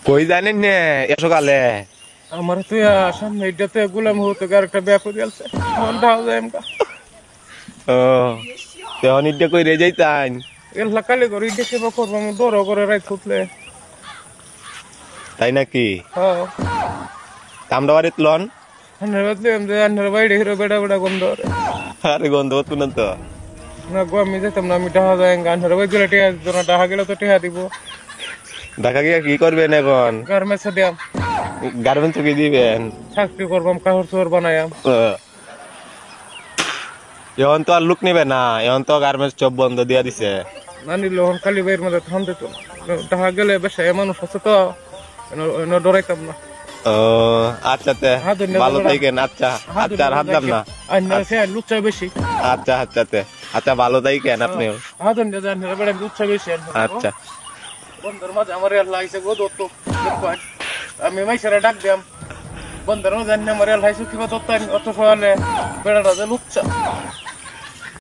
কই জানেন না এ সকালে আমার তুই সামনে এটাতে গোলাম হতে আর একটা ব্যাপার গেছে মনটা যায় এমকা ও তেহন ইড্ডা কই রে যাইতান এলা কালি করে ইটে সেবা করবো আমি দৌড় করে রাত উঠলে তাই নাকি হ্যাঁ কামড়া বাড়িত লন আন্নার বাদলে আমি আন্নার বাইরে হিরো বেড়া বেড়া গন্ধ করে আরে গন্ধ হতো না তো না গো আমি যেতাম না আমি ডাহা যায় আন্নার বাই গেলে টিহা দিত না ডাহা গেলে তো টিহা দিব ঢাকা গিয়ে কি করবেন এখন গার্মেন্টসে দিয়াম গার্মেন্টস কি দিবেন চাকরি করবাম কাহর চোর বানায়াম এখন তো আর লুক নিবে না এখন তো গার্মেন্টস জব বন্ধ দিয়া দিছে নানি লোহন খালি বাইর মধ্যে থাম দিত ডাহা গেলে বেশ মানুষ আছে তো ডরাইতাম না ও আচ্ছা তে ভালো থাকেন আচ্ছা আচ্ছা আর হাত দাম না আন্নার সে লুচ্চা বেশি আচ্ছা আচ্ছা তে আচ্ছা ভালো থাকেন আপনিও হাতন দিয়ে আন্নার বেড়া লুচ্চা বেশি আচ্ছা বন্ধুর মাঝে আমার এল্লা আইসে গো দত্ত আমি মাইসেরা ডাক দিয়াম বন্ধুর মাঝে আমার এল্লা আইসে কিবা দত্ত অত সকালে বেড়াটা যে লুচ্চা